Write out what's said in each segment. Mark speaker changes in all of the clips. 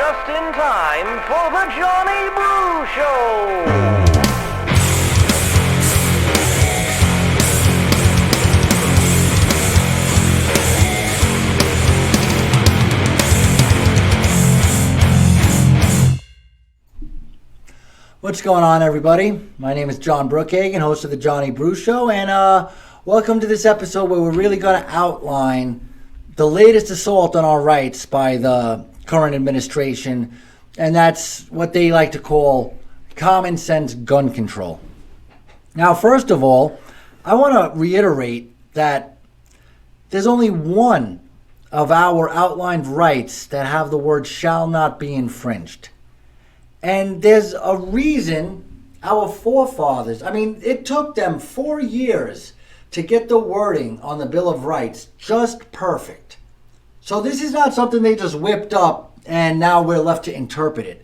Speaker 1: just in time for the Johnny Brew Show.
Speaker 2: What's going on, everybody? My name is John Brookhagen, host of the Johnny Brew Show, and welcome to this episode where we're really going to outline the latest assault on our rights by the current administration, and that's what they like to call common sense gun control. Now, first of all, I want to reiterate that there's only one of our outlined rights that have the word shall not be infringed. And there's a reason our forefathers, it took them 4 years to get the wording on the Bill of Rights just perfect. So this is not something they just whipped up and now we're left to interpret it.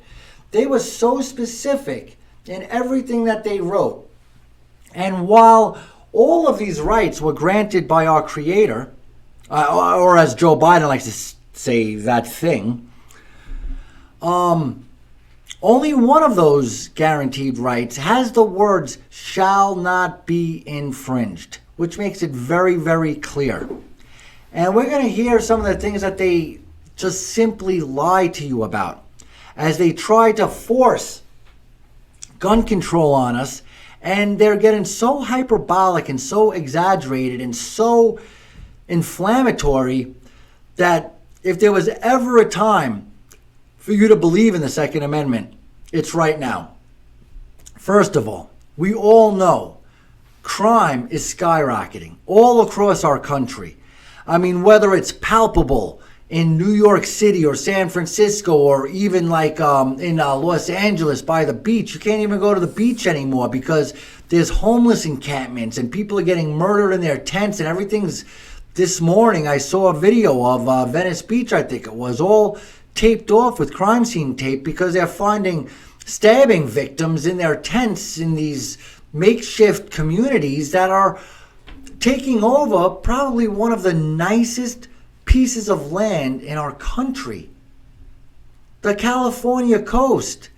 Speaker 2: They were so specific in everything that they wrote. And while all of these rights were granted by our Creator, or as Joe Biden likes to say, that thing, only one of those guaranteed rights has the words shall not be infringed, which makes it very, very clear. And we're going to hear some of the things that they just simply lie to you about as they try to force gun control on us. And they're getting so hyperbolic and so exaggerated and so inflammatory that if there was ever a time for you to believe in the Second Amendment, it's right now. First of all, we all know crime is skyrocketing all across our country. Whether it's palpable in New York City or San Francisco or even like in Los Angeles by the beach. You can't even go to the beach anymore because there's homeless encampments and people are getting murdered in their tents and everything's. This morning I saw a video of Venice Beach, I think it was, all taped off with crime scene tape because they're finding stabbing victims in their tents in these makeshift communities that are taking over probably one of the nicest pieces of land in our country. The California coast,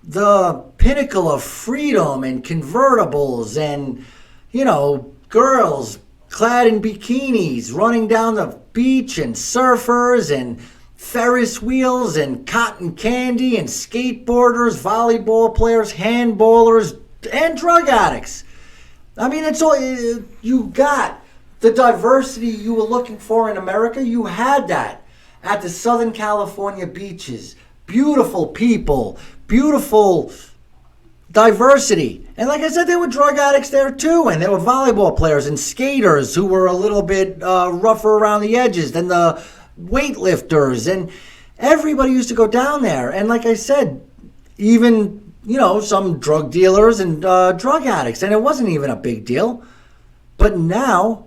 Speaker 2: the pinnacle of freedom and convertibles and, girls clad in bikinis running down the beach and surfers and Ferris wheels and cotton candy and skateboarders, volleyball players, handballers, and drug addicts. It's all, you got the diversity you were looking for in America. You had that at the Southern California beaches. Beautiful people, beautiful diversity. And like I said, there were drug addicts there too, and there were volleyball players and skaters who were a little bit rougher around the edges than the weightlifters, and everybody used to go down there. And like I said, even some drug dealers and drug addicts, and it wasn't even a big deal. But now,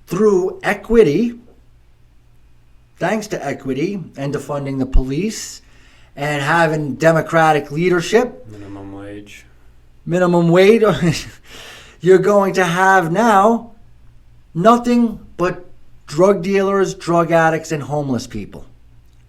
Speaker 2: through equity, thanks to equity and defunding the police and having democratic leadership, minimum wage, you're going to have now nothing but drug dealers, drug addicts, and homeless people.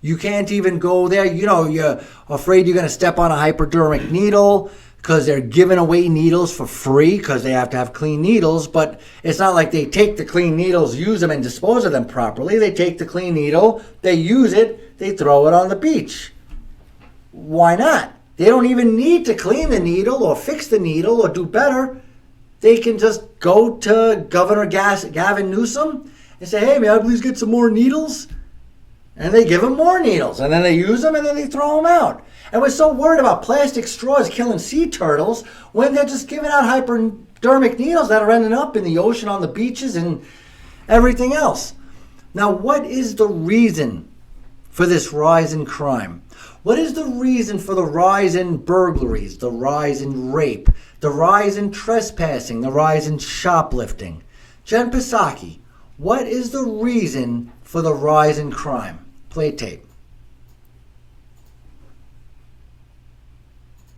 Speaker 2: You can't even go there. You're afraid you're going to step on a hypodermic needle because they're giving away needles for free because they have to have clean needles. But it's not like they take the clean needles, use them, and dispose of them properly. They take the clean needle, they use it, they throw it on the beach. Why not? They don't even need to clean the needle or fix the needle or do better. They can just go to Governor Gavin Newsom and say, hey, may I please get some more needles? And they give them more needles. And then they use them and then they throw them out. And we're so worried about plastic straws killing sea turtles when they're just giving out hypodermic needles that are ending up in the ocean, on the beaches, and everything else. Now, what is the reason for this rise in crime? What is the reason for the rise in burglaries, the rise in rape, the rise in trespassing, the rise in shoplifting? Jen Psaki, what is the reason for the rise in crime? Play tape.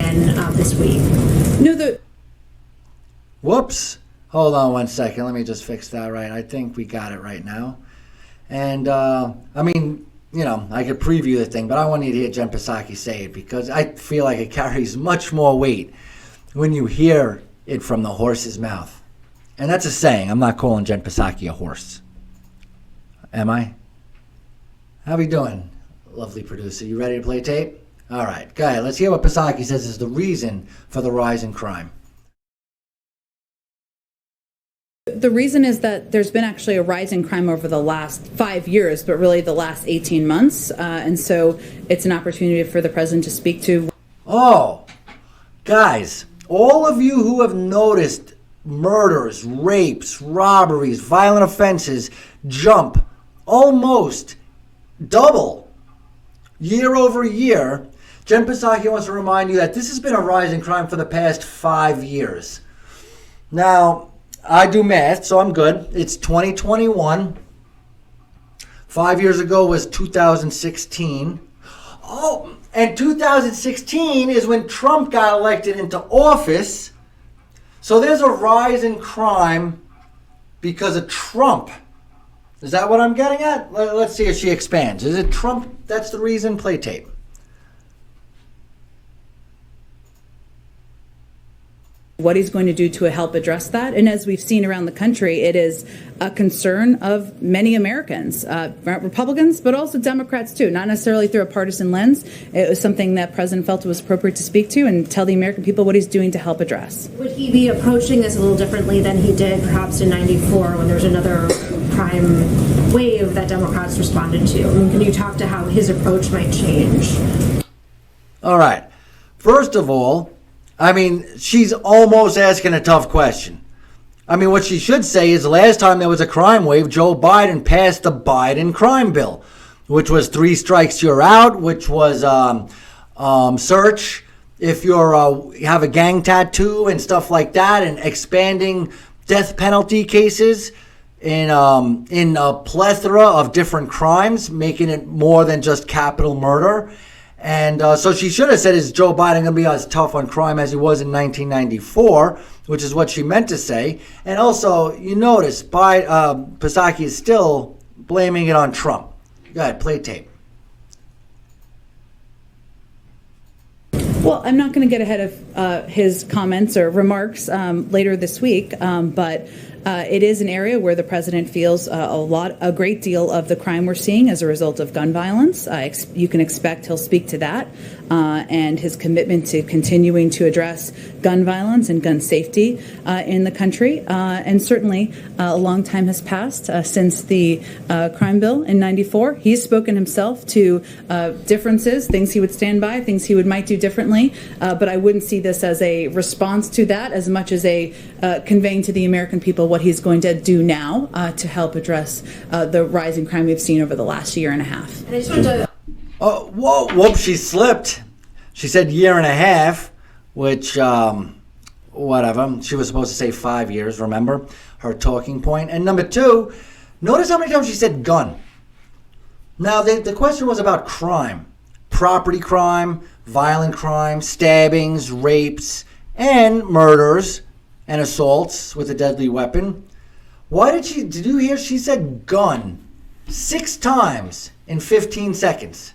Speaker 3: And this week.
Speaker 2: Whoops. Hold on one second. Let me just fix that right. I think we got it right now. And, I could preview the thing, but I want you to hear Jen Psaki say it because I feel like it carries much more weight when you hear it from the horse's mouth. And that's a saying. I'm not calling Jen Psaki a horse. Am I? How we doing, lovely producer? You ready to play tape? All right, go ahead. Let's hear what Psaki says is the reason for the rise in crime.
Speaker 3: The reason is that there's been actually a rise in crime over the last 5 years, but really the last 18 months. And so it's an opportunity for the president to speak to.
Speaker 2: Oh, guys, all of you who have noticed murders, rapes, robberies, violent offenses jump almost double year over year, Jen Psaki wants to remind you that this has been a rise in crime for the past 5 years. Now, I do math, so I'm good. It's 2021. 5 years ago was 2016. Oh, and 2016 is when Trump got elected into office. So there's a rise in crime because of Trump. Is that what I'm getting at? Let's see if she expands. Is it Trump? That's the reason? Play tape.
Speaker 3: What he's going to do to help address that. And as we've seen around the country, it is a concern of many Americans, Republicans, but also Democrats too, not necessarily through a partisan lens. It was something that President felt it was appropriate to speak to and tell the American people what he's doing to help address.
Speaker 4: Would he be approaching this a little differently than he did perhaps in '94 when there was another crime wave that Democrats responded to? I mean, can you talk to how his approach might change?
Speaker 2: All right. First of all, she's almost asking a tough question. What she should say is last time there was a crime wave, Joe Biden passed the Biden crime bill, which was 3 strikes you're out, which was search if you have a gang tattoo and stuff like that, and expanding death penalty cases in a plethora of different crimes, making it more than just capital murder. And so she should have said, is Joe Biden going to be as tough on crime as he was in 1994, which is what she meant to say. And also, you notice, Psaki is still blaming it on Trump. Go ahead, play tape.
Speaker 3: Well, I'm not going to get ahead of his comments or remarks later this week, but it is an area where the president feels a great deal of the crime we're seeing as a result of gun violence. You can expect he'll speak to that and his commitment to continuing to address gun violence and gun safety in the country. And certainly a long time has passed since the crime bill in '94. He's spoken himself to differences, things he would stand by, things he might do differently. But I wouldn't see this as a response to that as much as a conveying to the American people what he's going to do now to help address the rising crime we've seen over the last year and a half.
Speaker 4: And I just wanted to...
Speaker 2: Oh, whoa, she slipped. She said year and a half, which, whatever. She was supposed to say 5 years, remember? Her talking point. And number 2, notice how many times she said gun. Now, the question was about crime. Property crime, violent crime, stabbings, rapes, and murders and assaults with a deadly weapon. Did you hear she said gun 6 times in 15 seconds?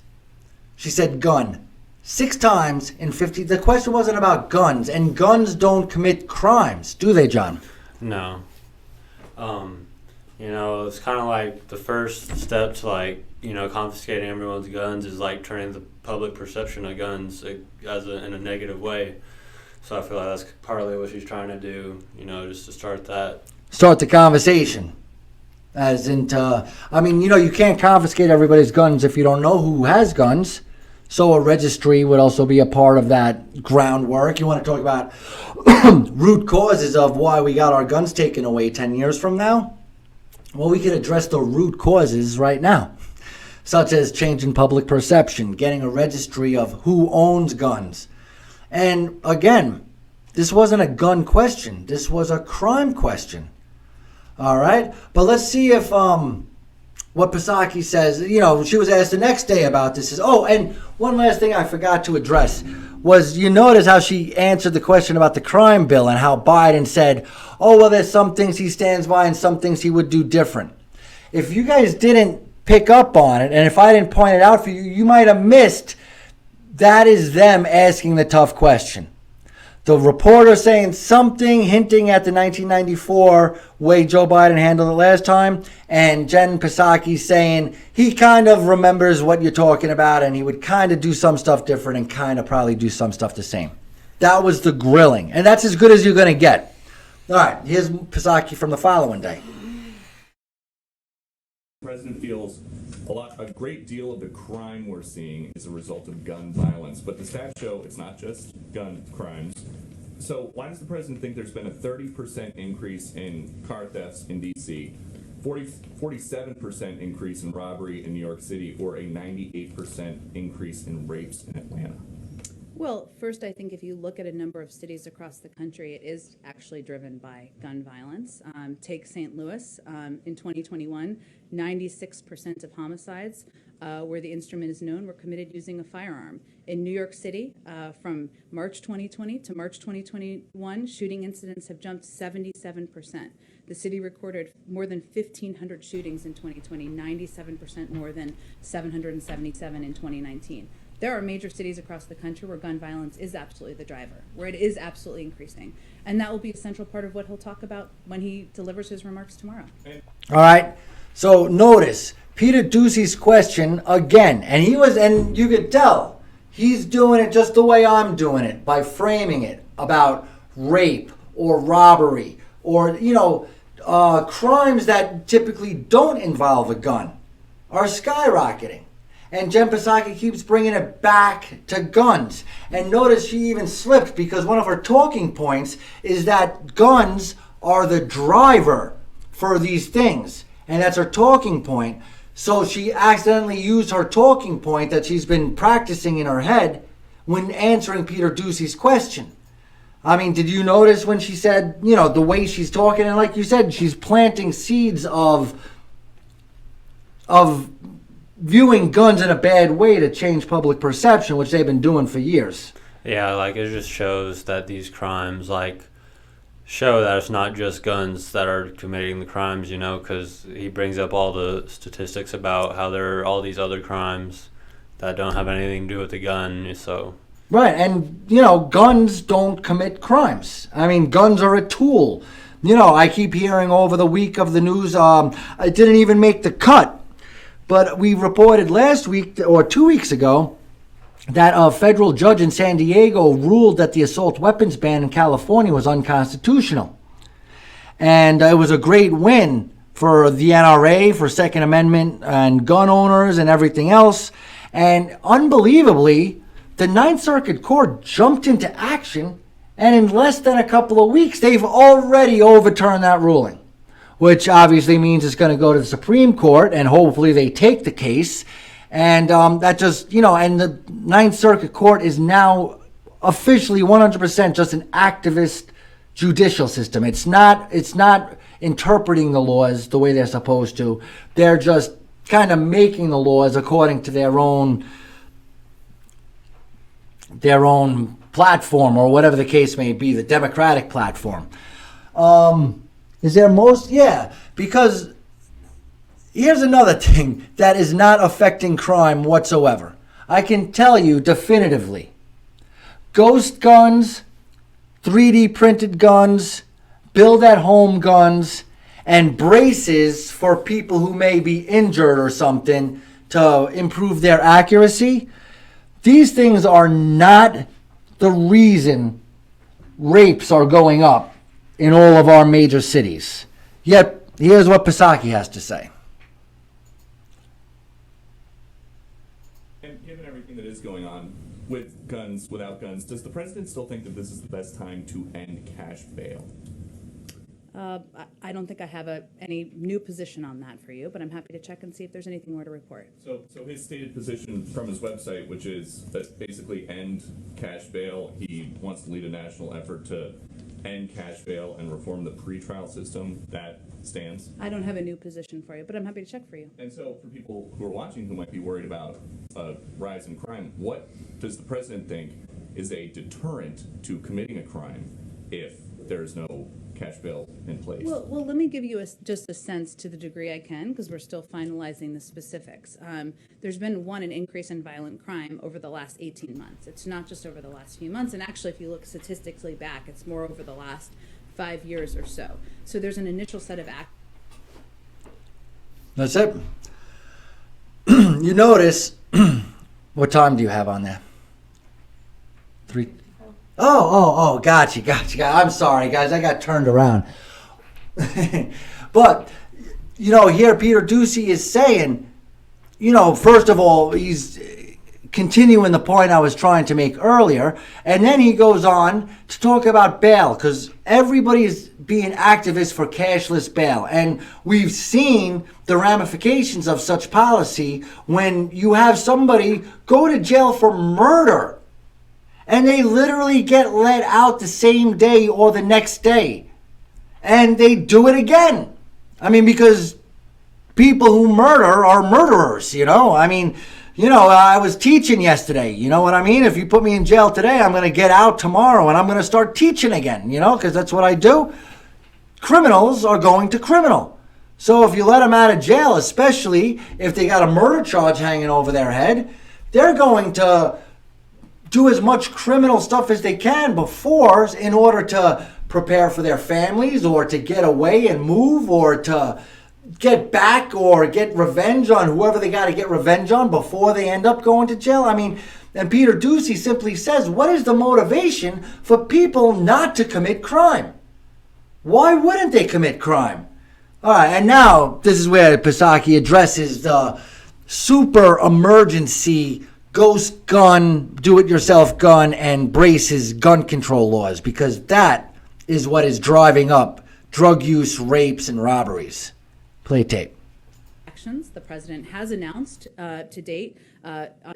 Speaker 2: She said gun 6 times in 15. The question wasn't about guns, and guns don't commit crimes, do they, John?
Speaker 5: No. It's kind of like the first step to confiscating everyone's guns is turning the public perception of guns in a negative way. So I feel like that's partly what she's trying to do, just to start that. Start the
Speaker 2: conversation. As into, you can't confiscate everybody's guns if you don't know who has guns. So a registry would also be a part of that groundwork. You want to talk about root causes of why we got our guns taken away 10 years from now? Well, we could address the root causes right now, such as changing public perception, getting a registry of who owns guns. And again, this wasn't a gun question. This was a crime question. All right? But let's see if what Psaki says. She was asked the next day about this. And one last thing I forgot to address was, you notice how she answered the question about the crime bill and how Biden said, there's some things he stands by and some things he would do different. If you guys didn't pick up on it, and if I didn't point it out for you, you might have missed. That is them asking the tough question. The reporter saying something, hinting at the 1994 way Joe Biden handled it last time, and Jen Psaki saying he kind of remembers what you're talking about, and he would kind of do some stuff different and kind of probably do some stuff the same. That was the grilling, and that's as good as you're going to get. All right, here's Psaki from the following day.
Speaker 6: The president feels a great deal of the crime we're seeing is a result of gun violence, but the stats show it's not just gun crimes. So why does the president think there's been a 30% increase in car thefts in D.C., 47% increase in robbery in New York City, or a 98% increase in rapes in Atlanta?
Speaker 3: Well, first, I think if you look at a number of cities across the country, it is actually driven by gun violence. Take St. Louis. In 2021, 96% of homicides where the instrument is known were committed using a firearm. In New York City, from March 2020 to March 2021, shooting incidents have jumped 77%. The city recorded more than 1,500 shootings in 2020, 97% more than 777 in 2019. There are major cities across the country where gun violence is absolutely the driver, where it is absolutely increasing. And that will be a central part of what he'll talk about when he delivers his remarks tomorrow.
Speaker 2: All right. So notice Peter Doocy's question again. And you could tell he's doing it just the way I'm doing it, by framing it about rape or robbery or, crimes that typically don't involve a gun are skyrocketing. And Jen Psaki keeps bringing it back to guns. And notice she even slipped because one of her talking points is that guns are the driver for these things. And that's her talking point. So she accidentally used her talking point that she's been practicing in her head when answering Peter Doocy's question. I mean, did you notice when she said, the way she's talking? And like you said, she's planting seeds of viewing guns in a bad way to change public perception, which they've been doing for years.
Speaker 5: Yeah, it just shows that these crimes, show that it's not just guns that are committing the crimes, because he brings up all the statistics about how there are all these other crimes that don't have anything to do with the gun, so...
Speaker 2: Right, and, guns don't commit crimes. I mean, guns are a tool. I keep hearing over the week of the news, it didn't even make the cut. But we reported last week or 2 weeks ago that a federal judge in San Diego ruled that the assault weapons ban in California was unconstitutional. And it was a great win for the NRA, for Second Amendment and gun owners and everything else. And unbelievably, the Ninth Circuit Court jumped into action, and in less than a couple of weeks, they've already overturned that ruling, which obviously means it's going to go to the Supreme Court, and hopefully they take the case. And that just, and the Ninth Circuit Court is now officially 100% just an activist judicial system. It's not interpreting the laws the way they're supposed to. They're just kind of making the laws according to their own platform, or whatever the case may be, the Democratic platform. Is there most? Yeah, because here's another thing that is not affecting crime whatsoever. I can tell you definitively. Ghost guns, 3D printed guns, build-at-home guns, and braces for people who may be injured or something to improve their accuracy. These things are not the reason rapes are going up in all of our major cities. Yet, here's what Psaki has to say.
Speaker 6: And given everything that is going on with guns, without guns, does the president still think that this is the best time to end cash bail?
Speaker 3: I don't think I have any new position on that for you, but I'm happy to check and see if there's anything more to report.
Speaker 6: So his stated position from his website, which is that basically end cash bail, he wants to lead a national effort to end cash bail and reform the pretrial system, that stands?
Speaker 3: I don't have a new position for you, but I'm happy to check for you.
Speaker 6: And so for people who are watching who might be worried about a rise in crime, what does the president think is a deterrent to committing a crime if there's no cash bail in place?
Speaker 3: Well, let me give you just a sense to the degree I can, because we're still finalizing the specifics. There's been, an increase in violent crime over the last 18 months. It's not just over the last few months. And actually, if you look statistically back, it's more over the last 5 years or so. So there's an initial set of acts.
Speaker 2: That's it. You notice, what time do you have on there? 3. Oh, gotcha. I'm sorry, guys. I got turned around. But, here Peter Doocy is saying, first of all, he's continuing the point I was trying to make earlier. And then he goes on to talk about bail, because everybody is being activists for cashless bail. And we've seen the ramifications of such policy when you have somebody go to jail for murder and they literally get let out the same day or the next day. And they do it again. I mean, because people who murder are murderers, I was teaching yesterday, you know what I mean? If you put me in jail today, I'm going to get out tomorrow and I'm going to start teaching again, because that's what I do. Criminals are going to criminal. So if you let them out of jail, especially if they got a murder charge hanging over their head, they're going to do as much criminal stuff as they can before in order to prepare for their families or to get away and move or to get back or get revenge on whoever they got to get revenge on before they end up going to jail. And Peter Doocy simply says, what is the motivation for people not to commit crime? Why wouldn't they commit crime? All right, and now this is where Psaki addresses the super emergency ghost gun, do-it-yourself gun, and braces gun control laws, because that is what is driving up drug use, rapes, and robberies. Play tape.
Speaker 3: Actions the president has announced to date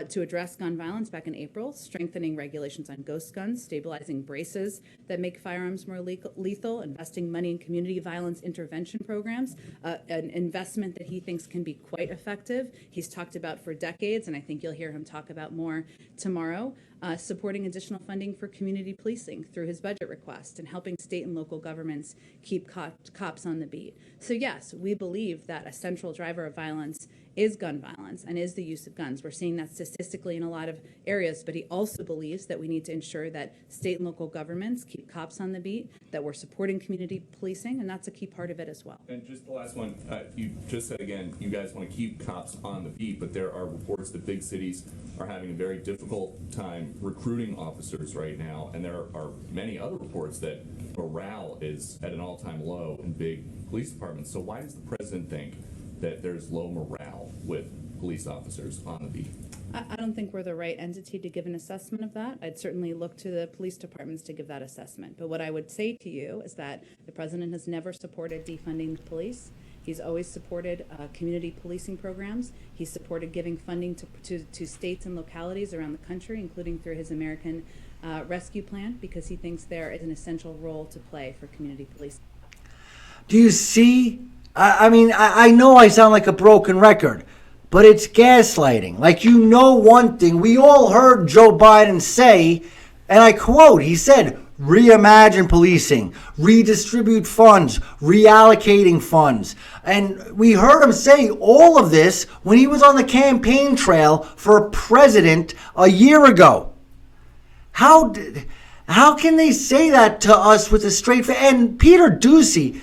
Speaker 3: to address gun violence back in April, strengthening regulations on ghost guns, stabilizing braces that make firearms more lethal, investing money in community violence intervention programs, an investment that he thinks can be quite effective. He's talked about for decades, and I think you'll hear him talk about more tomorrow, supporting additional funding for community policing through his budget request and helping state and local governments keep cops on the beat. So yes, we believe that a central driver of violence is gun violence and is the use of guns. We're seeing that statistically in a lot of areas, but he also believes that we need to ensure that state and local governments keep cops on the beat, that we're supporting community policing, and that's a key part of it as well.
Speaker 6: And just the last one, you just said again, you guys want to keep cops on the beat, but there are reports that big cities are having a very difficult time recruiting officers right now, and there are many other reports that morale is at an all-time low in big police departments. So why does the president think that there's low morale with police officers on the beat?
Speaker 3: I don't think we're the right entity to give an assessment of that. I'd certainly look to the police departments to give that assessment. But what I would say to you is that the president has never supported defunding the police. He's always supported community policing programs. He's supported giving funding to states and localities around the country, including through his American Rescue Plan, because he thinks there is an essential role to play for community policing.
Speaker 2: Do you see? I know I sound like a broken record, but it's gaslighting. Like, one thing. We all heard Joe Biden say, and I quote, he said, reimagine policing, redistribute funds, reallocating funds. And we heard him say all of this when he was on the campaign trail for president a year ago. How can they say that to us with a straight face? And Peter Doocy,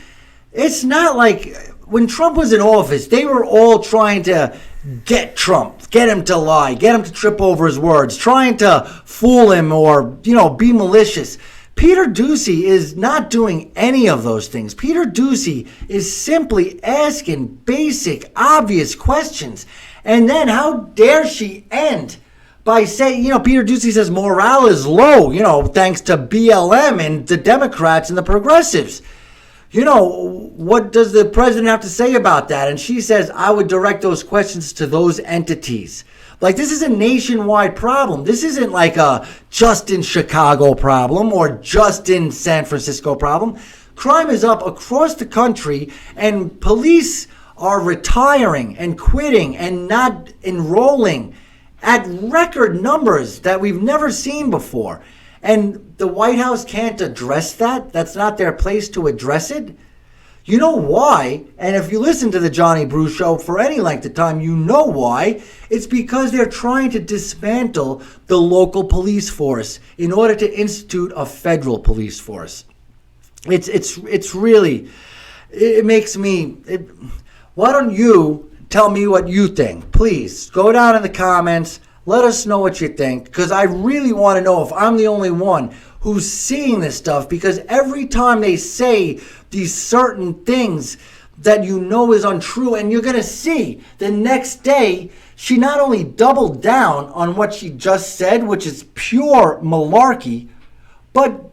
Speaker 2: it's not like when Trump was in office, they were all trying to get Trump, get him to lie, get him to trip over his words, trying to fool him or, be malicious. Peter Doocy is not doing any of those things. Peter Doocy is simply asking basic, obvious questions. And then how dare she end by saying, Peter Doocy says morale is low, thanks to BLM and the Democrats and the progressives. What does the president have to say about that? And she says, I would direct those questions to those entities. Like, this is a nationwide problem. This isn't like a just in Chicago problem or just in San Francisco problem. Crime is up across the country, and police are retiring and quitting and not enrolling at record numbers that we've never seen before. And the White House can't address that? That's not their place to address it? You know why? And if you listen to the Johnny Brew Show for any length of time, you know why. It's because they're trying to dismantle the local police force in order to institute a federal police force. It's really, it makes me, why don't you tell me what you think? Please, go down in the comments. Let us know what you think, because I really want to know if I'm the only one who's seeing this stuff, because every time they say these certain things that you know is untrue, and you're going to see the next day, she not only doubled down on what she just said, which is pure malarkey, but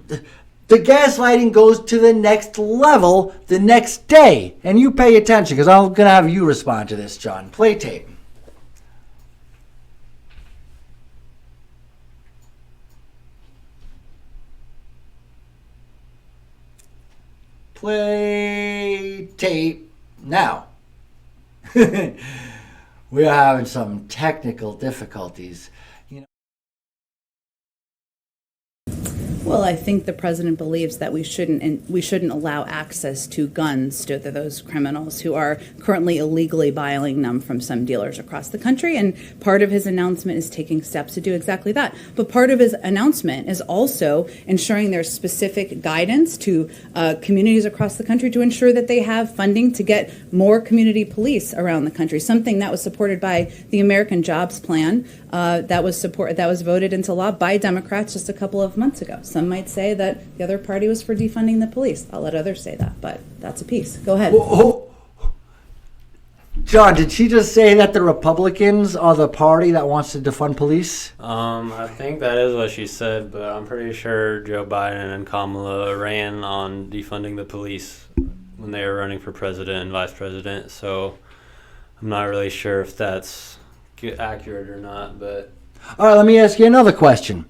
Speaker 2: the gaslighting goes to the next level the next day. And you pay attention, because I'm going to have you respond to this, John. Play tape. Play tape now. We're having some technical difficulties.
Speaker 3: Well, I think the president believes that we shouldn't allow access to guns to those criminals who are currently illegally buying them from some dealers across the country. And part of his announcement is taking steps to do exactly that. But part of his announcement is also ensuring there's specific guidance to communities across the country to ensure that they have funding to get more community police around the country. Something that was supported by the American Jobs Plan that was voted into law by Democrats just a couple of months ago. Some might say that the other party was for defunding the police. I'll let others say that, but that's a piece. Go ahead.
Speaker 2: John, did she just say that the Republicans are the party that wants to defund police?
Speaker 5: I think that is what she said, but I'm pretty sure Joe Biden and Kamala ran on defunding the police when they were running for president and vice president, so I'm not really sure if that's accurate or not, but...
Speaker 2: All right, let me ask you another question.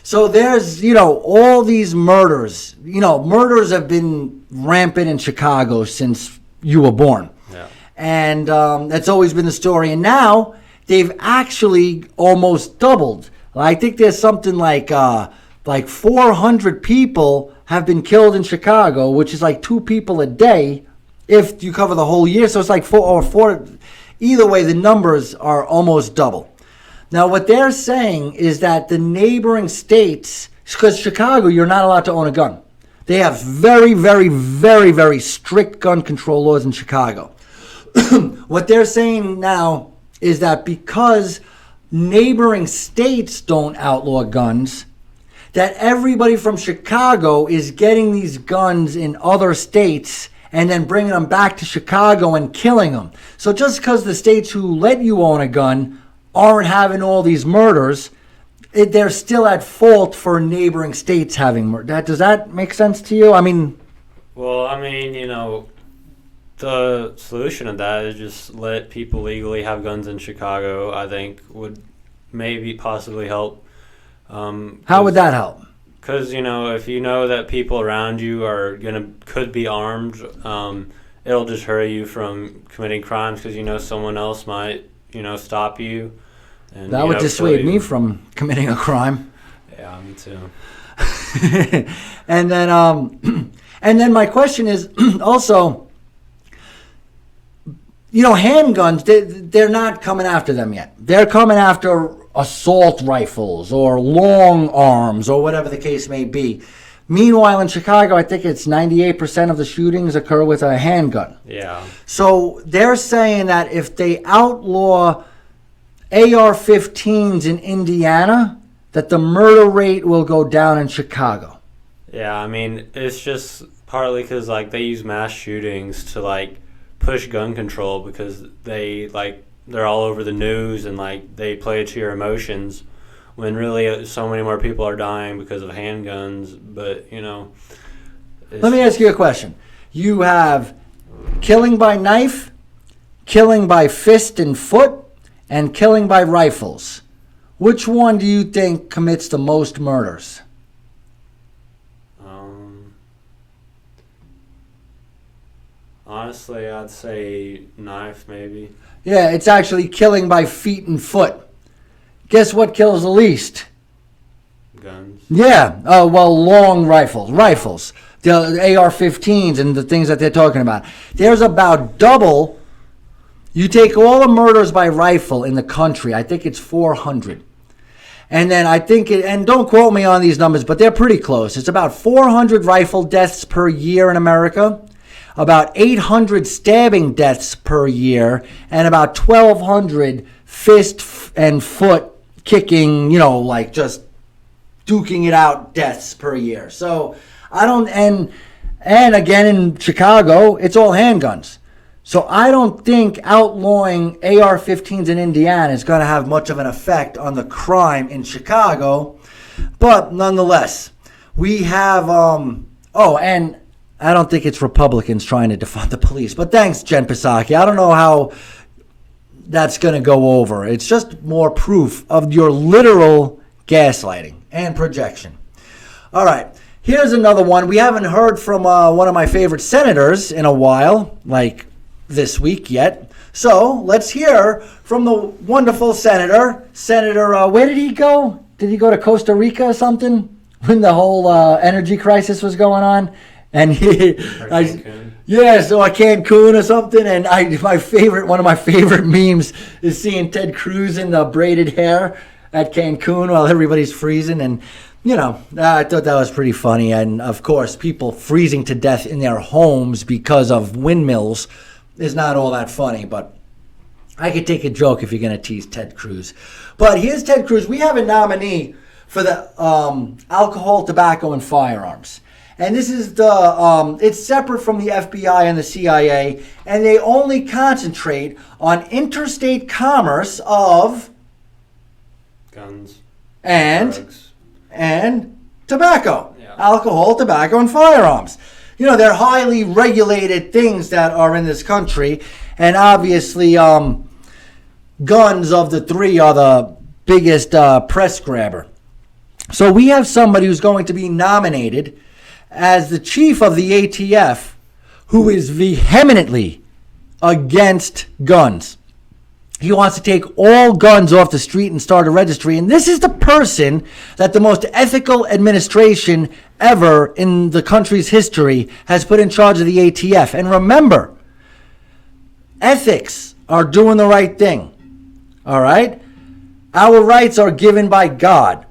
Speaker 2: So there's, all these murders. Murders have been rampant in Chicago since you were born.
Speaker 5: Yeah.
Speaker 2: And that's always been the story. And now they've actually almost doubled. I think there's something like 400 people have been killed in Chicago, which is like 2 people a day if you cover the whole year. So it's like 4 or 4. Either way, the numbers are almost double. Now, what they're saying is that the neighboring states, because Chicago, you're not allowed to own a gun. They have very, very, very, very strict gun control laws in Chicago. What they're saying now is that because neighboring states don't outlaw guns, that everybody from Chicago is getting these guns in other states and then bringing them back to Chicago and killing them. So just because the states who let you own a gun aren't having all these murders, they're still at fault for neighboring states having murder. Does that make sense to you?
Speaker 5: The solution to that is just let people legally have guns in Chicago, I think would maybe possibly help.
Speaker 2: How would that help?
Speaker 5: Because, if you know that people around you could be armed, it'll deter you from committing crimes because someone else might stop you. And,
Speaker 2: that would dissuade me from committing a crime.
Speaker 5: Yeah, me too.
Speaker 2: and then my question is also, handguns, they're not coming after them yet. They're coming after assault rifles or long arms or whatever the case may be. Meanwhile, in Chicago, I think it's 98% of the shootings occur with a handgun.
Speaker 5: Yeah.
Speaker 2: So they're saying that if they outlaw AR-15s in Indiana, that the murder rate will go down in Chicago.
Speaker 5: Yeah, it's just partly because, they use mass shootings to, push gun control because they're all over the news and, they play to your emotions when really so many more people are dying because of handguns. But,
Speaker 2: Let me ask you a question. You have killing by knife, killing by fist and foot, and killing by rifles. Which one do you think commits the most murders?
Speaker 5: Honestly, I'd say knife, maybe.
Speaker 2: Yeah, it's actually killing by feet and foot. Guess what kills the least?
Speaker 5: guns.
Speaker 2: Yeah, well, long rifles, the AR-15s and the things that they're talking about. There's about double. You take all the murders by rifle in the country, I think it's 400. And then I think, and don't quote me on these numbers, but they're pretty close. It's about 400 rifle deaths per year in America, about 800 stabbing deaths per year, and about 1,200 fist and foot kicking, like just duking it out deaths per year. So I don't, and again in Chicago, it's all handguns. So I don't think outlawing AR-15s in Indiana is going to have much of an effect on the crime in Chicago. But nonetheless, we have, and I don't think it's Republicans trying to defund the police. But thanks, Jen Psaki. I don't know how that's going to go over. It's just more proof of your literal gaslighting and projection. All right. Here's another one. We haven't heard from one of my favorite senators in a while, like this week yet. So let's hear from the wonderful senator. Senator, where did he go? Did he go to Costa Rica or something when the whole energy crisis was going on? And Cancun or something. And one of my favorite memes is seeing Ted Cruz in the braided hair at Cancun while everybody's freezing. And I thought that was pretty funny. And of course, people freezing to death in their homes because of windmills is not all that funny, but I could take a joke if you're going to tease Ted Cruz. But here's Ted Cruz. We have a nominee for the alcohol, tobacco, and firearms. And this is it's separate from the FBI and the CIA, and they only concentrate on interstate commerce of
Speaker 5: guns
Speaker 2: and
Speaker 5: drugs.
Speaker 2: And tobacco,
Speaker 5: Yeah.
Speaker 2: Alcohol, tobacco, and firearms. They're highly regulated things that are in this country. And obviously, guns of the three are the biggest press grabber. So we have somebody who's going to be nominated as the chief of the ATF who is vehemently against guns. He wants to take all guns off the street and start a registry. And this is the person that the most ethical administration ever in the country's history has put in charge of the ATF. And remember, ethics are doing the right thing. All right? Our rights are given by God.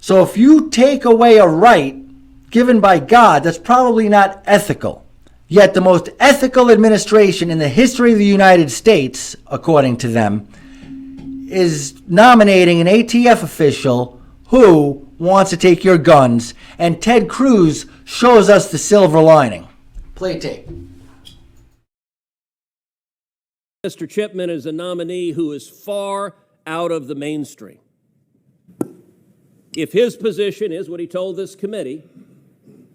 Speaker 2: So if you take away a right given by God, that's probably not ethical. Yet the most ethical administration in the history of the United States, according to them, is nominating an ATF official who wants to take your guns. And Ted Cruz shows us the silver lining. Play tape.
Speaker 7: Mr. Chipman is a nominee who is far out of the mainstream. If his position is what he told this committee,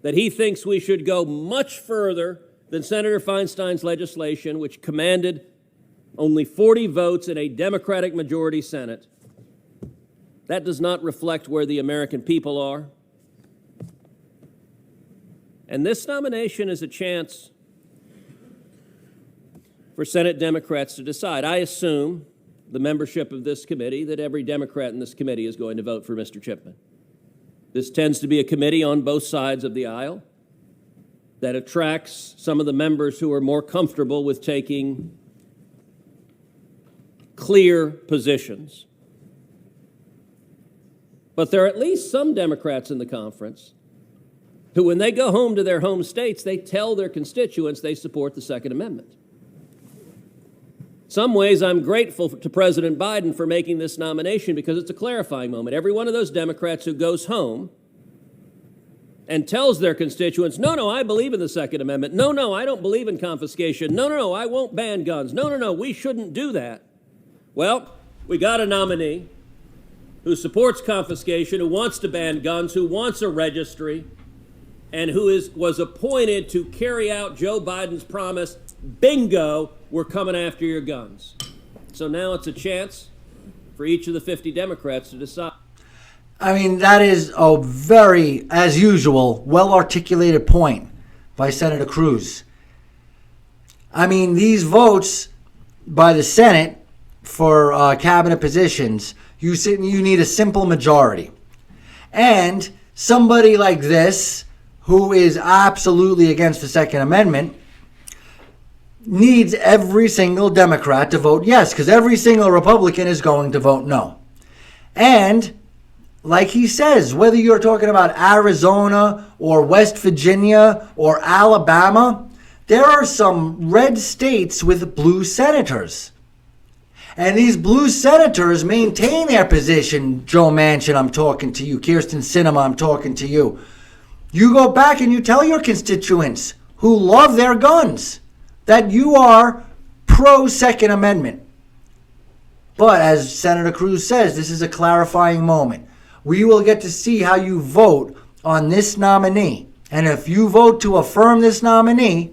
Speaker 7: that he thinks we should go much further than Senator Feinstein's legislation, which commanded only 40 votes in a Democratic majority Senate, that does not reflect where the American people are. And this nomination is a chance for Senate Democrats to decide. I assume, the membership of this committee, that every Democrat in this committee is going to vote for Mr. Chipman. This tends to be a committee on both sides of the aisle that attracts some of the members who are more comfortable with taking clear positions. But there are at least some Democrats in the conference who, when they go home to their home states, they tell their constituents they support the Second Amendment. Some ways, I'm grateful to President Biden for making this nomination because it's a clarifying moment. Every one of those Democrats who goes home and tells their constituents, no, I believe in the Second Amendment. No, I don't believe in confiscation. No, I won't ban guns. No, we shouldn't do that. Well, we got a nominee who supports confiscation, who wants to ban guns, who wants a registry, and who was appointed to carry out Joe Biden's promise, bingo, we're coming after your guns. So now it's a chance for each of the 50 Democrats to decide.
Speaker 2: I mean, that is a very, as usual, well-articulated point by Senator Cruz. I mean, these votes by the Senate for cabinet positions, you need a simple majority. And somebody like this, who is absolutely against the Second Amendment, needs every single Democrat to vote yes, because every single Republican is going to vote no. And like he says, whether you're talking about Arizona or West Virginia or Alabama, there are some red states with blue senators. And these blue senators maintain their position. Joe Manchin, I'm talking to you. Kirsten Sinema, I'm talking to you. You go back and you tell your constituents who love their guns that you are pro-Second Amendment. But as Senator Cruz says, this is a clarifying moment. We will get to see how you vote on this nominee. And if you vote to affirm this nominee,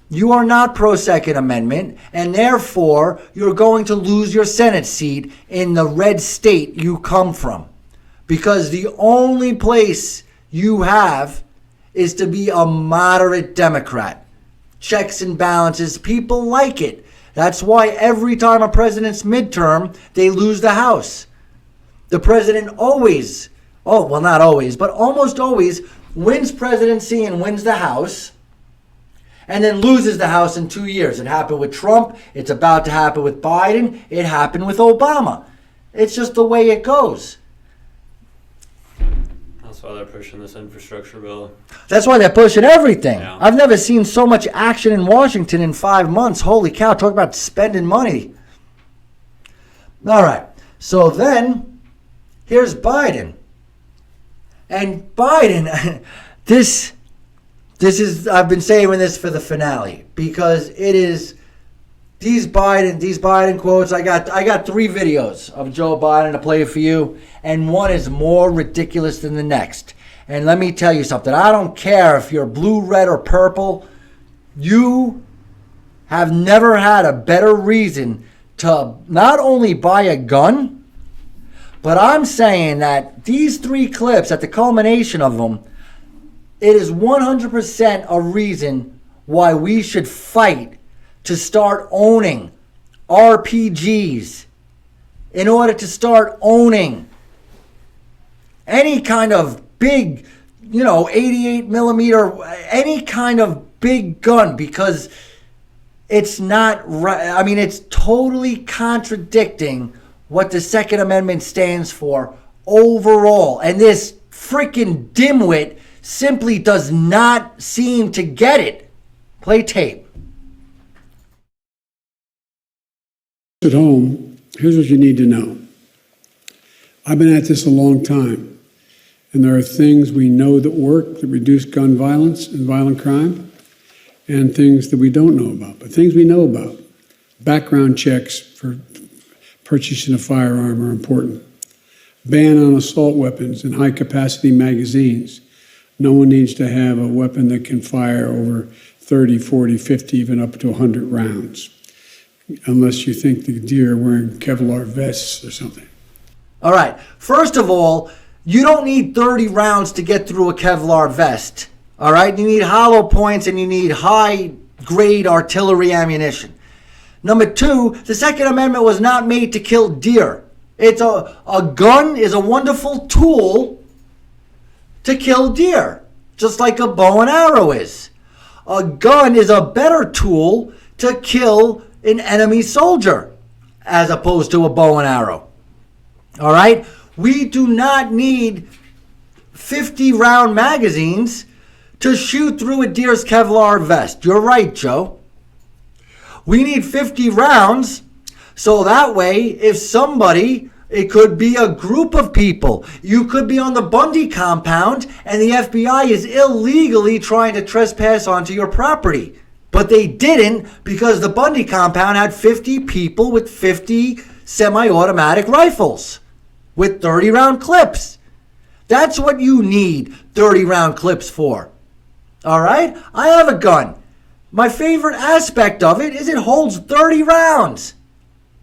Speaker 2: you are not pro-Second Amendment, and therefore you're going to lose your Senate seat in the red state you come from. Because the only place you have is to be a moderate Democrat. Checks and balances, people like it. That's why every time a president's midterm, they lose the House. The president always, not always, but almost always wins presidency and wins the House, and then loses the House in 2 years. It happened with Trump. It's about to happen with Biden. It happened with Obama. It's just the way it goes.
Speaker 5: That's why they're pushing this infrastructure bill.
Speaker 2: That's why they're pushing everything.
Speaker 5: Yeah.
Speaker 2: I've never seen so much action in Washington in 5 months. Holy cow, talk about spending money. All right, so then here's Biden. And Biden, this is, I've been saving this for the finale because it is these Biden quotes. I got 3 videos of Joe Biden to play for you, and one is more ridiculous than the next. And let me tell you something. I don't care if you're blue, red, or purple. You have never had a better reason to not only buy a gun, but I'm saying that these 3 clips, at the culmination of them, it is 100% a reason why we should fight to start owning RPGs, in order to start owning any kind of big, 88 millimeter, any kind of big gun, because it's not right. I mean, it's totally contradicting what the Second Amendment stands for overall. And this freaking dimwit simply does not seem to get it. Play tape.
Speaker 8: At home, here's what you need to know. I've been at this a long time, and there are things we know that work that reduce gun violence and violent crime, and things that we don't know about. But things we know about, background checks for purchasing a firearm are important. Ban on assault weapons and high-capacity magazines. No one needs to have a weapon that can fire over 30, 40, 50, even up to 100 rounds, unless you think the deer are wearing Kevlar vests or something.
Speaker 2: All right. First of all, you don't need 30 rounds to get through a Kevlar vest. All right? You need hollow points and you need high-grade artillery ammunition. Number 2, the Second Amendment was not made to kill deer. It's a gun is a wonderful tool to kill deer, just like a bow and arrow is. A gun is a better tool to kill an enemy soldier as opposed to a bow and arrow. All right? We do not need 50-round magazines to shoot through a deer's Kevlar vest. You're right, Joe. We need 50 rounds so that way if somebody, it could be a group of people. You could be on the Bundy compound and the FBI is illegally trying to trespass onto your property. But they didn't because the Bundy compound had 50 people with 50 semi-automatic rifles with 30-round clips. That's what you need 30-round clips for. All right? I have a gun. My favorite aspect of it is it holds 30 rounds.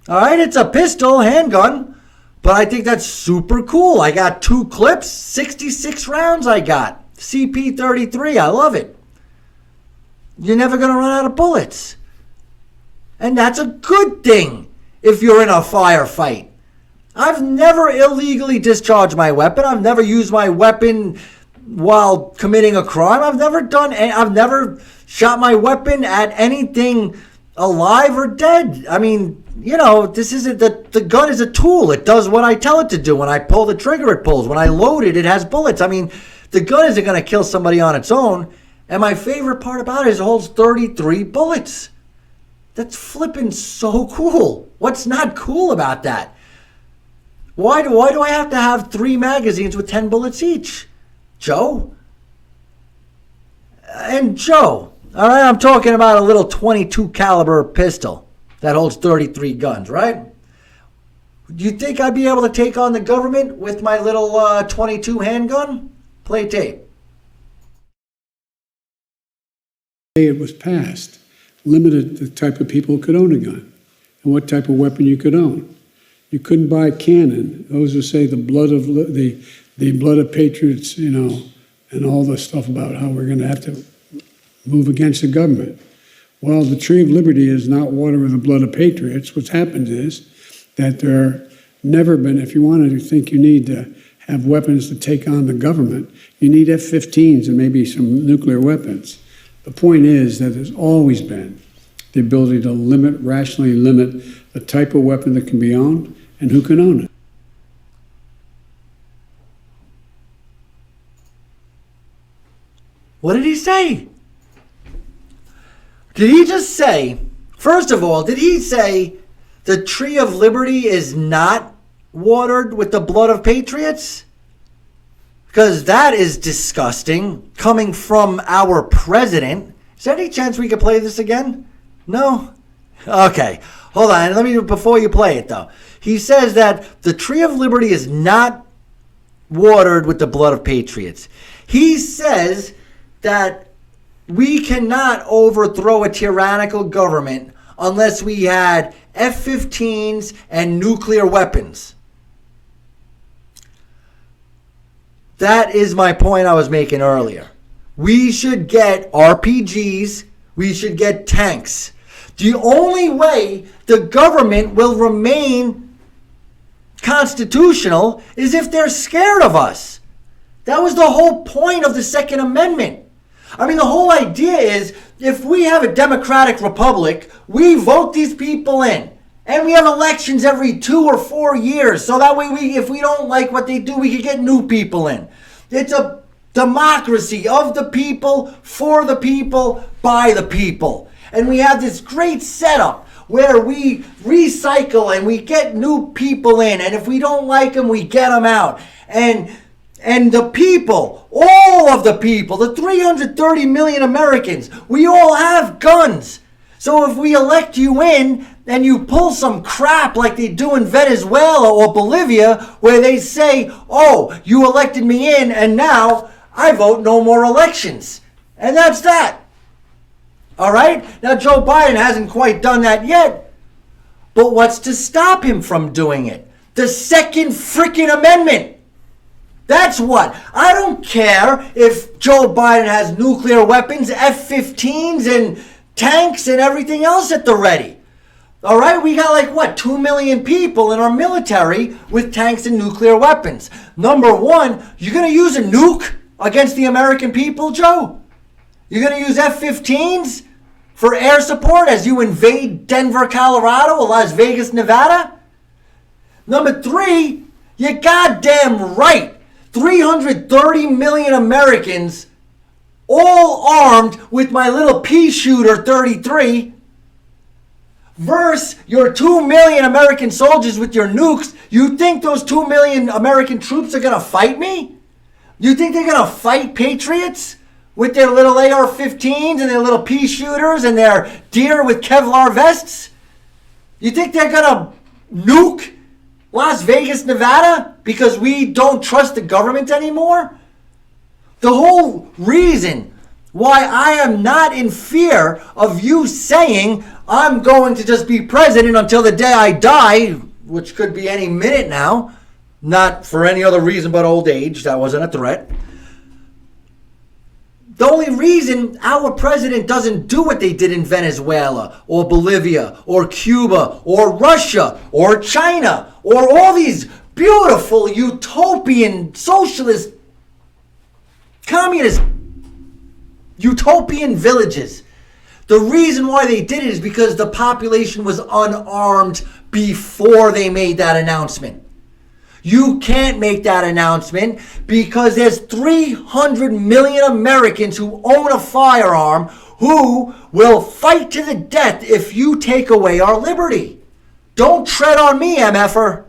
Speaker 2: All right? It's a pistol, handgun, but I think that's super cool. I got 2 clips, 66 rounds I got. CP33, I love it. You're never going to run out of bullets. And that's a good thing if you're in a firefight. I've never illegally discharged my weapon. I've never used my weapon while committing a crime. I've never shot my weapon at anything alive or dead. I mean, this isn't the gun is a tool. It does what I tell it to do. When I pull the trigger, it pulls. When I load it, it has bullets. I mean, the gun isn't going to kill somebody on its own. And my favorite part about it is it holds 33 bullets. That's flipping so cool. What's not cool about that? Why do I have to have 3 magazines with 10 bullets each? Joe? And Joe, all right, I'm talking about a little 22 caliber pistol that holds 33 guns, right? Do you think I'd be able to take on the government with my little 22 handgun? Play tape.
Speaker 8: It was passed, limited the type of people who could own a gun and what type of weapon you could own. You couldn't buy a cannon. Those who say the blood of patriots, and all the stuff about how we're going to have to move against the government. Well, the tree of liberty is not water with the blood of patriots. What's happened is that there never been, if you want to think you need to have weapons to take on the government, you need F-15s and maybe some nuclear weapons. The point is that there's always been the ability to rationally limit the type of weapon that can be owned and who can own it.
Speaker 2: What did he say? Did he just say, first of all, did he say the tree of liberty is not watered with the blood of patriots? Because that is disgusting, coming from our president. Is there any chance we could play this again? No? Okay, hold on. Before you play it, though. He says that the tree of liberty is not watered with the blood of patriots. He says that we cannot overthrow a tyrannical government unless we had F-15s and nuclear weapons. That is my point I was making earlier. We should get RPGs. We should get tanks. The only way the government will remain constitutional is if they're scared of us. That was the whole point of the Second Amendment. I mean, the whole idea is if we have a democratic republic, we vote these people in. And we have elections every 2 or 4 years. So that way, if we don't like what they do, we can get new people in. It's a democracy of the people, for the people, by the people. And we have this great setup where we recycle and we get new people in. And if we don't like them, we get them out. And the people, all of the people, the 330 million Americans, we all have guns. So if we elect you in and you pull some crap like they do in Venezuela or Bolivia, where they say, oh, you elected me in and now I vote no more elections. And that's that. All right? Now, Joe Biden hasn't quite done that yet. But what's to stop him from doing it? The Second freaking Amendment. That's what. I don't care if Joe Biden has nuclear weapons, F-15s, and tanks and everything else at the ready. All right? We got 2 million people in our military with tanks and nuclear weapons. Number one, you're going to use a nuke against the American people, Joe? You're going to use F-15s for air support as you invade Denver, Colorado, or Las Vegas, Nevada? Number three, you're goddamn right. 330 million Americans, all armed with my little pea shooter 33, versus your 2 million American soldiers with your nukes. You think those 2 million American troops are going to fight me? You think they're going to fight patriots with their little AR-15s and their little pea shooters and their deer with Kevlar vests? You think they're going to nuke Las Vegas, Nevada, because we don't trust the government anymore? The whole reason why I am not in fear of you saying I'm going to just be president until the day I die, which could be any minute now, not for any other reason but old age. That wasn't a threat. The only reason our president doesn't do what they did in Venezuela or Bolivia or Cuba or Russia or China or all these beautiful utopian socialist communist utopian villages. The reason why they did it is because the population was unarmed before they made that announcement. You can't make that announcement because there's 300 million Americans who own a firearm who will fight to the death if you take away our liberty. Don't tread on me, MFer.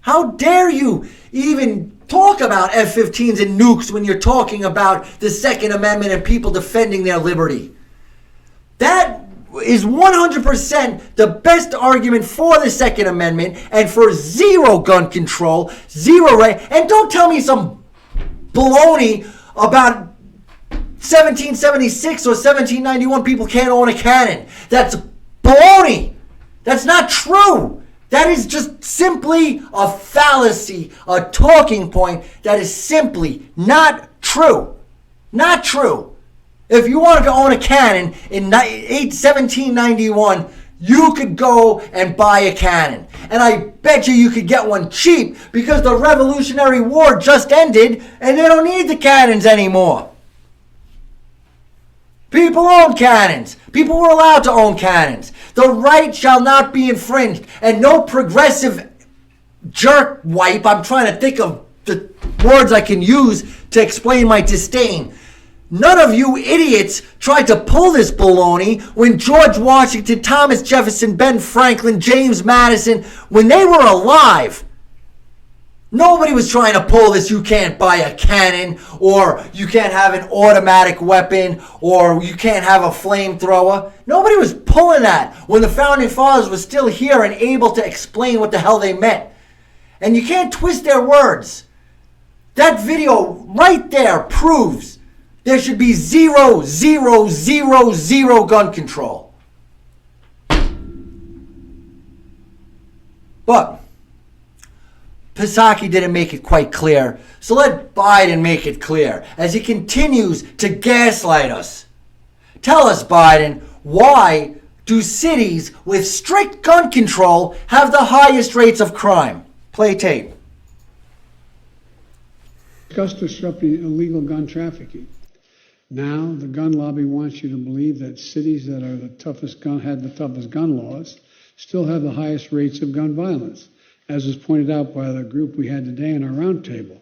Speaker 2: How dare you even talk about F-15s and nukes when you're talking about the Second Amendment and people defending their liberty? That is 100% the best argument for the Second Amendment and for zero gun control, zero right. And don't tell me some baloney about 1776 or 1791 people can't own a cannon. That's baloney. That's not true. That is just simply a fallacy, a talking point that is simply not true. Not true. If you wanted to own a cannon in 1791, you could go and buy a cannon. And I bet you could get one cheap because the Revolutionary War just ended and they don't need the cannons anymore. People own cannons. People were allowed to own cannons. The right shall not be infringed. And no progressive jerk wipe, I'm trying to think of the words I can use to explain my disdain. None of you idiots tried to pull this baloney when George Washington, Thomas Jefferson, Ben Franklin, James Madison, when they were alive. Nobody was trying to pull this, you can't buy a cannon, or you can't have an automatic weapon, or you can't have a flamethrower. Nobody was pulling that when the Founding Fathers were still here and able to explain what the hell they meant. And you can't twist their words. That video right there proves there should be zero gun control. But Psaki didn't make it quite clear, so let Biden make it clear as he continues to gaslight us. Tell us, Biden, why do cities with strict gun control have the highest rates of crime? Play tape.
Speaker 8: Discuss disrupting illegal gun trafficking. Now, the gun lobby wants you to believe that cities that are had the toughest gun laws still have the highest rates of gun violence, as was pointed out by the group we had today in our roundtable.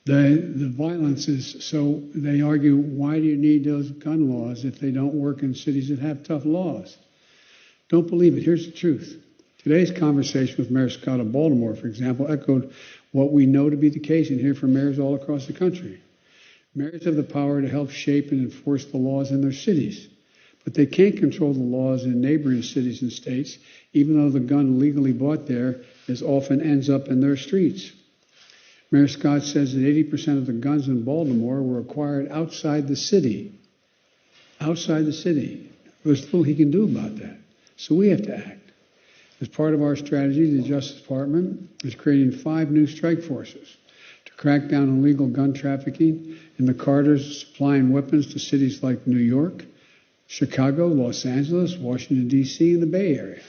Speaker 8: The violence is, so they argue, why do you need those gun laws if they don't work in cities that have tough laws? Don't believe it. Here's the truth. Today's conversation with Mayor Scott of Baltimore, for example, echoed what we know to be the case and hear from mayors all across the country. Mayors have the power to help shape and enforce the laws in their cities, but they can't control the laws in neighboring cities and states, even though the gun legally bought there as often ends up in their streets. Mayor Scott says that 80% of the guns in Baltimore were acquired outside the city. Outside the city. There's little he can do about that. So we have to act. As part of our strategy, the Justice Department is creating 5 new strike forces to crack down on illegal gun trafficking in the corridors supplying weapons to cities like New York, Chicago, Los Angeles, Washington, D.C., and the Bay Area.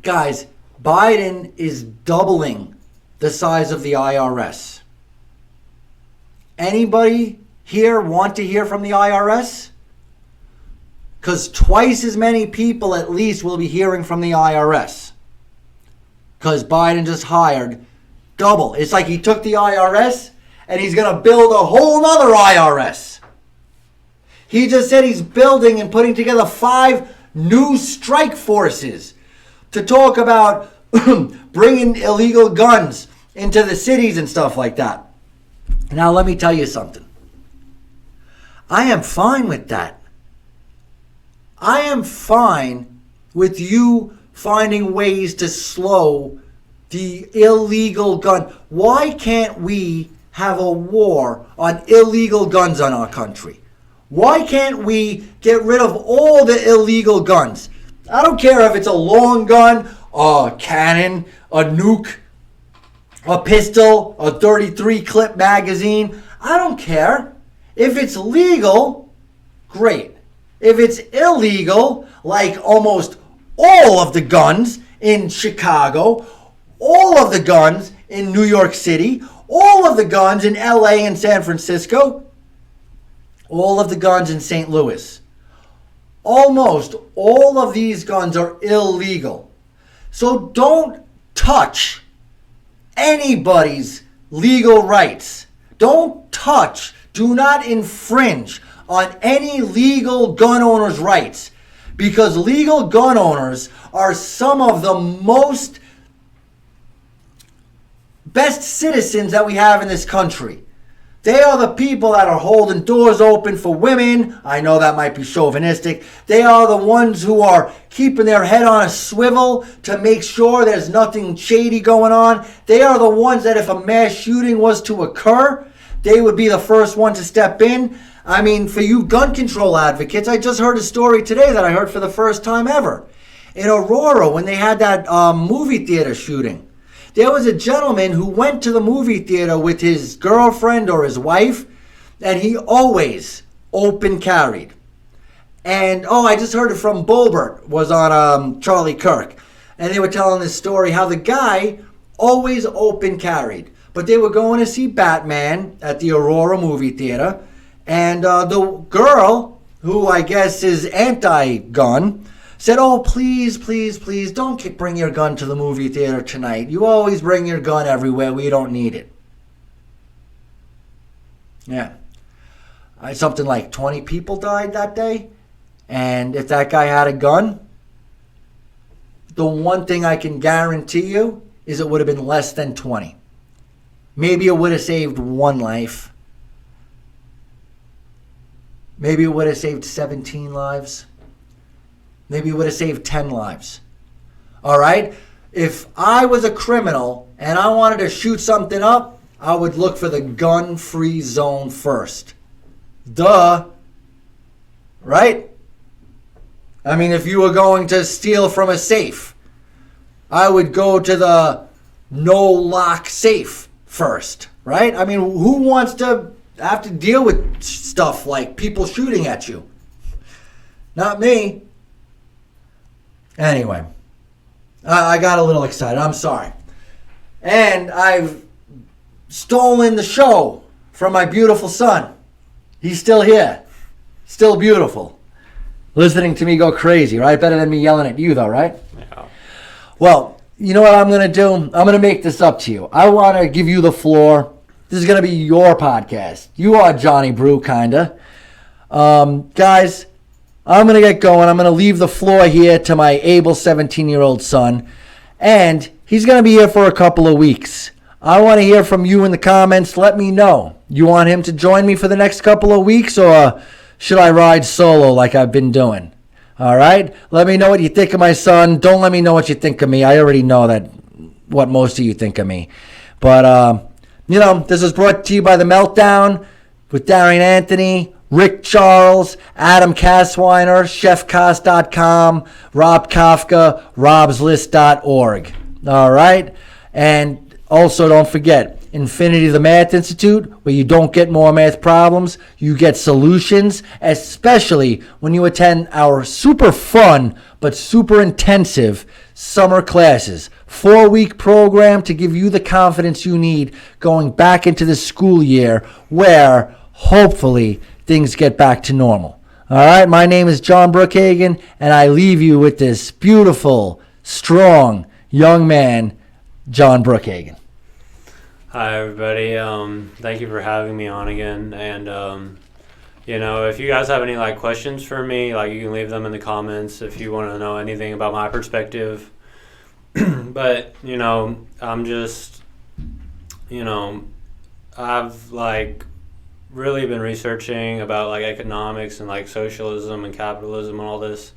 Speaker 2: Guys, Biden is doubling the size of the IRS. Anybody here want to hear from the IRS? Because twice as many people at least will be hearing from the IRS. Because Biden just hired double. It's like he took the IRS and he's going to build a whole nother IRS. He just said he's building and putting together 5 new strike forces to talk about bringing illegal guns into the cities and stuff like that. Now, let me tell you something. I am fine with that. I am fine with you finding ways to slow the illegal gun. Why can't we have a war on illegal guns in our country? Why can't we get rid of all the illegal guns? I don't care if it's a long gun, a cannon, a nuke, a pistol, a 33 clip magazine. I don't care. If it's legal, great. If it's illegal, like almost all of the guns in Chicago, all of the guns in New York City, all of the guns in LA and San Francisco, all of the guns in St. Louis. Almost all of these guns are illegal. So don't touch anybody's legal rights. Don't touch, do not infringe on any legal gun owner's rights, because legal gun owners are some of the most best citizens that we have in this country. They are the people that are holding doors open for women. I know that might be chauvinistic. They are the ones who are keeping their head on a swivel to make sure there's nothing shady going on. They are the ones that if a mass shooting was to occur, they would be the first one to step in. I mean, for you gun control advocates, I just heard a story today that I heard for the first time ever. In Aurora, when they had that movie theater shooting, there was a gentleman who went to the movie theater with his girlfriend or his wife, and he always open carried. And, I just heard it from Bolbert, was on Charlie Kirk. And they were telling this story how the guy always open carried. But they were going to see Batman at the Aurora movie theater. And the girl, who I guess is anti-gun, said, "Oh, please, please, please, don't bring your gun to the movie theater tonight. You always bring your gun everywhere. We don't need it." Yeah. Something like 20 people died that day. And if that guy had a gun, the one thing I can guarantee you is it would have been less than 20. Maybe it would have saved one life. Maybe it would have saved 17 lives. Maybe it would have saved 10 lives. All right? If I was a criminal and I wanted to shoot something up, I would look for the gun-free zone first. Duh. Right? I mean, if you were going to steal from a safe, I would go to the no-lock safe first. Right? I mean, who wants to have to deal with stuff like people shooting at you? Not me. Anyway, I got a little excited. I'm sorry. And I've stolen the show from my beautiful son. He's still here. Still beautiful. Listening to me go crazy, right? Better than me yelling at you, though, right?
Speaker 5: Yeah.
Speaker 2: Well, you know what I'm going to do? I'm going to make this up to you. I want to give you the floor. This is going to be your podcast. You are Johnny Brew, kind of. Guys, I'm going to get going. I'm going to leave the floor here to my able 17-year-old son. And he's going to be here for a couple of weeks. I want to hear from you in the comments. Let me know. You want him to join me for the next couple of weeks, or should I ride solo like I've been doing? All right? Let me know what you think of my son. Don't let me know what you think of me. I already know what most of you think of me. But, this was brought to you by The Meltdown with Darian Anthony, Rick Charles, Adam Caswiner, ChefCast.com, Rob Kafka, robslist.org. All right? And also don't forget, Infinity the Math Institute, where you don't get more math problems, you get solutions, especially when you attend our super fun but super intensive summer classes. 4-week program to give you the confidence you need going back into the school year where, hopefully, things get back to normal. All right, my name is John Brookhagen, and I leave you with this beautiful, strong young man, John Brookhagen.
Speaker 5: Hi, everybody. Thank you for having me on again. And, if you guys have any, questions for me, you can leave them in the comments if you want to know anything about my perspective. But, I'm just, I've, really been researching about economics and socialism and capitalism and all this,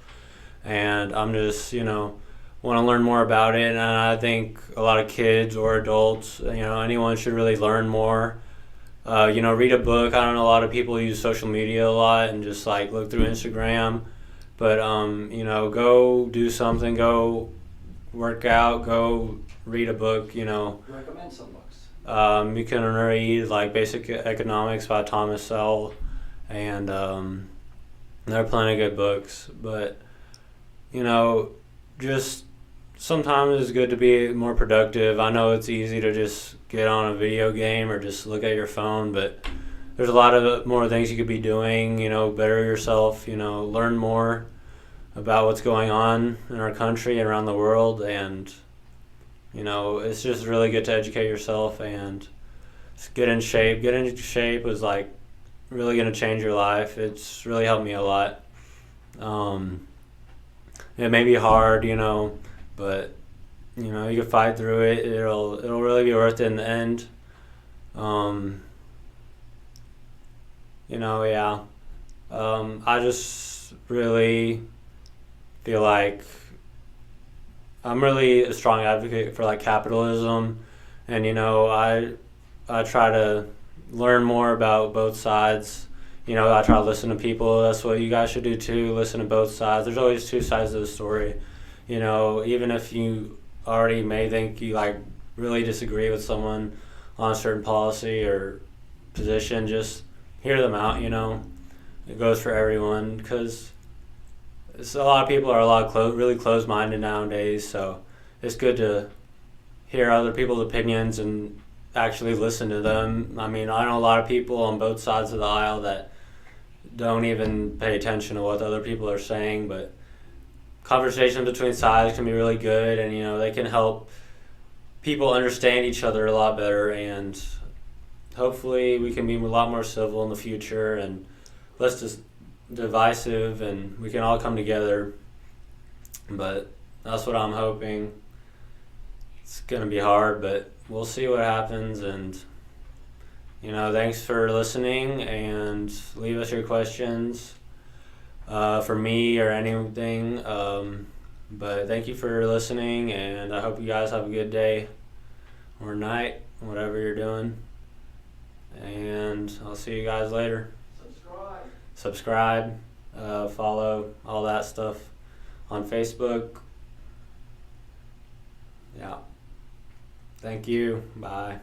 Speaker 5: and I'm just want to learn more about it. And I think a lot of kids or adults, anyone should really learn more. Read a book. I don't know, a lot of people use social media a lot and just look through Instagram, but go do something, go work out, go read a book, you know.
Speaker 2: Recommend some books.
Speaker 5: You can read like Basic Economics by Thomas Sowell, and there are plenty of good books. But you know, just sometimes it's good to be more productive. I know it's easy to just get on a video game or just look at your phone, but there's a lot of more things you could be doing. You know, better yourself. You know, learn more about what's going on in our country and around the world, and you know, it's just really good to educate yourself and get in shape. Get in shape is like really going to change your life. It's really helped me a lot. It may be hard, you know, but you know, you can fight through it. It'll really be worth it in the end. You know, yeah. I just really feel like I'm really a strong advocate for like capitalism, and you know, I try to learn more about both sides. You know, I try to listen to people. That's what you guys should do too. Listen to both sides. There's always two sides of the story. You know, even if you already may think you like really disagree with someone on a certain policy or position, just hear them out. You know, it goes for everyone, because a lot of people are really closed-minded nowadays. So it's good to hear other people's opinions and actually listen to them. I mean, I know a lot of people on both sides of the aisle that don't even pay attention to what the other people are saying, but conversations between sides can be really good, and you know, they can help people understand each other a lot better, and hopefully we can be a lot more civil in the future and less just divisive, and we can all come together. But that's what I'm hoping. It's gonna be hard, but we'll see what happens. And you know, thanks for listening, and leave us your questions for me or anything. But thank you for listening, and I hope you guys have a good day or night, whatever you're doing. And I'll see you guys later. Subscribe, follow, all that stuff on Facebook. Yeah. Thank you. Bye.